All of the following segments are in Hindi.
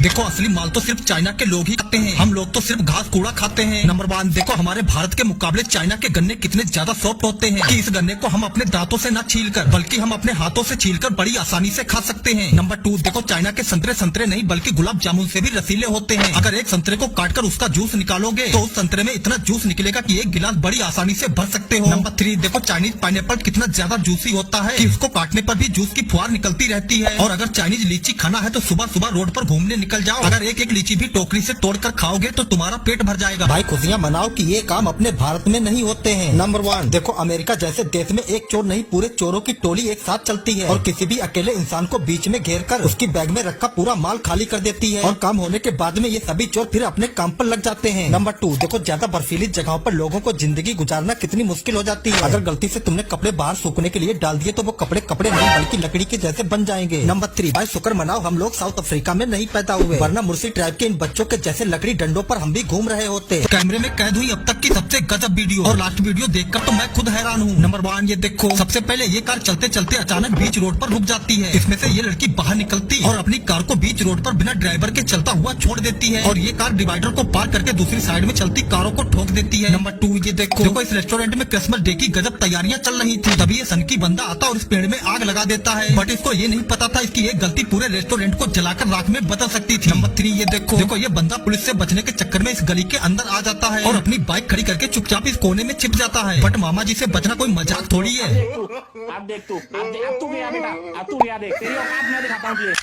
देखो असली माल तो सिर्फ चाइना के लोग ही खाते हैं, हम लोग तो सिर्फ घास कूड़ा खाते हैं। नंबर 1, देखो हमारे भारत के मुकाबले चाइना के गन्ने कितने ज्यादा सॉफ्ट होते हैं कि इस गन्ने को हम अपने दांतों से न छीलकर बल्कि हम अपने हाथों से छीलकर बड़ी आसानी से खा सकते हैं। नंबर 2, देखो चाइना के संतरे नहीं बल्कि गुलाब जामुन से भी रसीले होते हैं। अगर एक संतरे को काटकर उसका जूस निकालोगे तो उस संतरे में इतना जूस निकलेगा कि एक गिलास बड़ी आसानी से भर सकते हो। नंबर 3, देखो चाइनीज पाइनएप्पल कितना ज्यादा जूसी होता है कि उसको काटने पर भी जूस की फुहार निकलती रहती है। और अगर चाइनीज लीची खाना है तो सुबह सुबह रोड पर घूमने निकल जाओ, अगर एक एक लीची भी टोकरी से तोड़कर खाओगे तो तुम्हारा पेट भर जाएगा। भाई खुशियाँ मनाओ कि ये काम अपने भारत में नहीं होते हैं। नंबर 1, देखो अमेरिका जैसे देश में एक चोर नहीं पूरे चोरों की टोली एक साथ चलती है और किसी भी अकेले इंसान को बीच में घेर कर उसकी बैग में रखा पूरा माल खाली कर देती है और काम होने के बाद में ये सभी चोर फिर अपने काम पर लग जाते हैं। नंबर 2, देखो ज्यादा बर्फीली जगहों पर लोगों को जिंदगी गुजारना कितनी मुश्किल हो जाती है। अगर गलती से तुमने कपड़े बाहर सूखने के लिए डाल दिए तो वो कपड़े नहीं बल्कि लकड़ी के जैसे बन जाएंगे। नंबर 3, भाई शुक्र मनाओ हम लोग साउथ अफ्रीका में नहीं पैदा हुए, वरना मुर्सी ट्राइब के इन बच्चों के जैसे लकड़ी डंडों पर हम भी घूम रहे होते। कैमरे में कैद हुई अब तक की सबसे गजब वीडियो और लास्ट वीडियो देखकर तो मैं खुद हैरान हूँ। नंबर 1, ये देखो सबसे पहले ये कार चलते चलते अचानक बीच रोड पर रुक जाती है। इसमें से ये लड़की बाहर निकलती और अपनी कार को बीच रोड पर बिना ड्राइवर के चलता हुआ छोड़ देती है और ये कार डिवाइडर को पार करके दूसरी साइड में चलती कारों को ठोक देती है। नंबर 2, ये देखो इस रेस्टोरेंट में क्रिसमस डे की गजब तैयारियां चल रही थी, तभी ये सनकी बंदा आता और इस पेड़ में आग लगा देता है, बट इसको ये नहीं पता था इसकी एक गलती पूरे रेस्टोरेंट को जलाकर राख में बदल सकती थी। नंबर 3, ये देखो ये बंदा पुलिस से बचने के चक्कर में इस गली के अंदर आ जाता है और अपनी बाइक खड़ी करके चुपचाप इस कोने में छिप जाता है, बट मामा जी से बचना कोई मजाक थोड़ी है।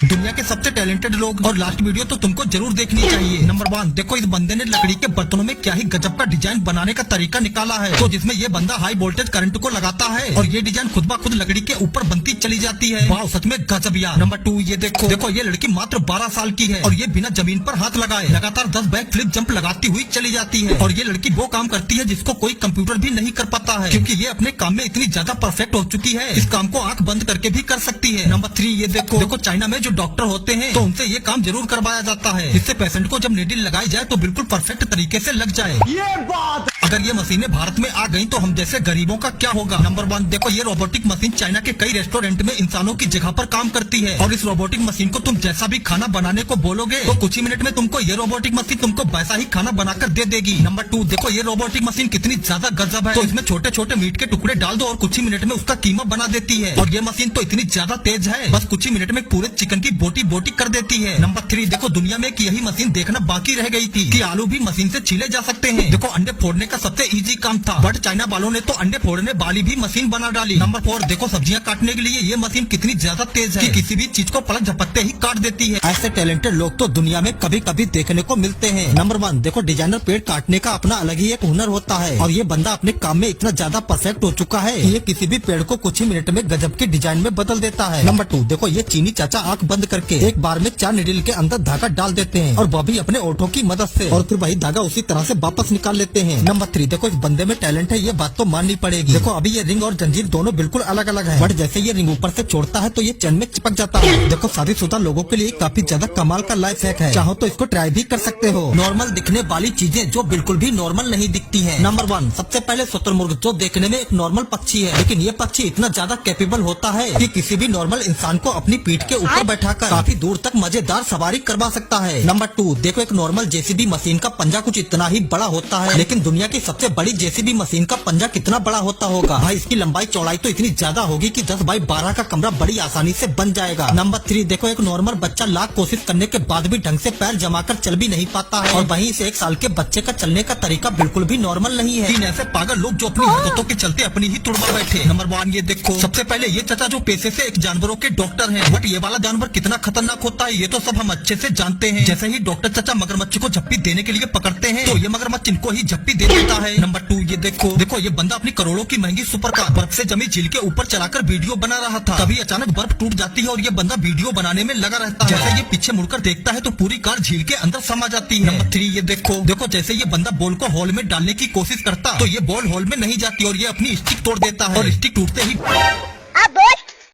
दुनिया के सबसे टैलेंटेड लोग और लास्ट वीडियो तो तुमको जरूर देखनी चाहिए। नंबर 1, देखो इस बंदे ने लकड़ी के बर्तनों में क्या ही गजब का डिजाइन बनाने का तरीका निकाला है, तो जिसमें ये बंदा हाई वोल्टेज करंट को लगाता है और ये डिजाइन खुद ब खुद लकड़ी के ऊपर बनती चली जाती है। वाह सच में गजब यार। नंबर 2, ये देखो ये लड़की मात्र 12 साल की है और ये बिना जमीन पर हाथ लगाए लगातार 10 बैक फ्लिप जंप लगाती हुई चली जाती है और ये लड़की वो काम करती है जिसको कोई कंप्यूटर भी नहीं कर पाता है, क्योंकि ये अपने काम में इतनी ज्यादा परफेक्ट हो चुकी है, इस काम को आंख बंद करके भी कर सकती है। नंबर 3, ये देखो चाइना में जो डॉक्टर होते हैं तो उनसे ये काम जरूर करवाया जाता है, इससे पेशेंट को जब नीडल लगाई जाए तो बिल्कुल परफेक्ट तरीके से लग जाए। ये बात अगर ये मशीनें भारत में आ गई तो हम जैसे गरीबों का क्या होगा। नंबर 1, देखो ये रोबोटिक मशीन चाइना के कई रेस्टोरेंट में इंसानों की जगह पर काम करती है और इस रोबोटिक मशीन को तुम जैसा भी खाना बनाने को बोलोगे तो कुछ ही मिनट में तुमको ये रोबोटिक मशीन तुमको वैसा ही खाना बनाकर दे देगी। नंबर 2, देखो ये रोबोटिक मशीन कितनी ज्यादा गजब है, तो इसमें छोटे छोटे मीट के टुकड़े डाल दो और कुछ ही मिनट में उसका कीमा बना देती है और ये मशीन तो इतनी ज्यादा तेज है बस कुछ ही मिनट में पूरे चिकन की बोटी कर देती है। नंबर 3, देखो दुनिया में एक यही मशीन देखना बाकी रह गई थी कि आलू भी मशीन से छीले जा सकते हैं। देखो अंडे फोड़ने का सबसे इजी काम था, बट चाइना वालों ने तो अंडे फोड़ने वाली भी मशीन बना डाली। नंबर 4, देखो सब्जियां काटने के लिए ये मशीन कितनी ज्यादा तेज है कि किसी भी चीज को पलक झपकते ही काट देती है। ऐसे टैलेंटेड लोग तो दुनिया में कभी कभी देखने को मिलते हैं। नंबर 1, देखो डिजाइनर पेड़ काटने का अपना अलग ही एक हुनर होता है और ये बंदा अपने काम में इतना ज्यादा परफेक्ट हो चुका है कि ये किसी भी पेड़ को कुछ ही मिनट में गजब के डिजाइन में बदल देता है। नंबर 2, देखो ये चीनी चाचा आंख बंद करके एक बार में 4 निडल के अंदर धागा डाल देते हैं और वह भी अपने ओठों की मदद से और फिर वही धागा उसी तरह से वापस निकाल लेते हैं। नंबर 3, देखो इस बंदे में टैलेंट है, ये बात तो माननी पड़ेगी। देखो अभी ये रिंग और जंजीर दोनों बिल्कुल अलग अलग है, बट जैसे ये रिंग ऊपर से छोड़ता है तो ये चैन में चिपक जाता है। देखो शादीशुदा लोगों के लिए काफी ज्यादा कमाल का लाइफ हैक है, चाहो तो इसको ट्राई भी कर सकते हो। नॉर्मल दिखने वाली चीजें जो बिल्कुल भी नॉर्मल नहीं दिखती है। नंबर 1, सबसे पहले शुतुरमुर्ग जो देखने में एक नॉर्मल पक्षी है, लेकिन ये पक्षी इतना ज्यादा कैपेबल होता है कि किसी भी नॉर्मल इंसान को अपनी पीठ के ऊपर बैठाकर काफी दूर तक मजेदार सवारी करवा सकता है। नंबर 2, देखो एक नॉर्मल जेसीबी मशीन का पंजा कुछ इतना ही बड़ा होता है, लेकिन दुनिया की सबसे बड़ी जेसीबी मशीन का पंजा कितना बड़ा होता होगा। भाई इसकी लंबाई चौड़ाई तो इतनी ज्यादा होगी कि 10 बाई 12 का कमरा बड़ी आसानी से बन जाएगा। नंबर 3, देखो एक नॉर्मल बच्चा लाख कोशिश करने के बाद भी ढंग से पैर जमाकर चल भी नहीं पाता है और वहीं से 1 साल के बच्चे का चलने का तरीका बिल्कुल भी नॉर्मल नहीं है। 3 ऐसे पागल लोग जो अपनी हरकतों के चलते अपनी ही तुड़वा बैठे। नंबर 1, ये देखो सबसे पहले ये चाचा जो पेशे से एक जानवरों के डॉक्टर हैं, बट ये वाला जानवर कितना खतरनाक होता है ये तो सब हम अच्छे से जानते हैं। जैसे ही डॉक्टर चाचा मगरमच्छ को झप्पी देने के लिए पकड़ते हैं तो ये मगरमच्छ इनको ही झप्पी दे देता है। नंबर 2, ये देखो ये बंदा अपनी करोड़ों की महंगी सुपर कार बर्फ से जमी झील के ऊपर चलाकर वीडियो बना रहा था, तभी अचानक बर्फ टूट जाती है और ये बंदा वीडियो बनाने में लगा रहता है। जैसे ये पीछे मुड़कर देखता है तो पूरी कार झील के अंदर समा जाती है। नंबर 3, ये देखो जैसे ये बंदा बॉल को हॉल में डालने की कोशिश करता तो ये बॉल हॉल में नहीं जाती और ये अपनी स्टिक तोड़ देता है और स्टिक टूटते ही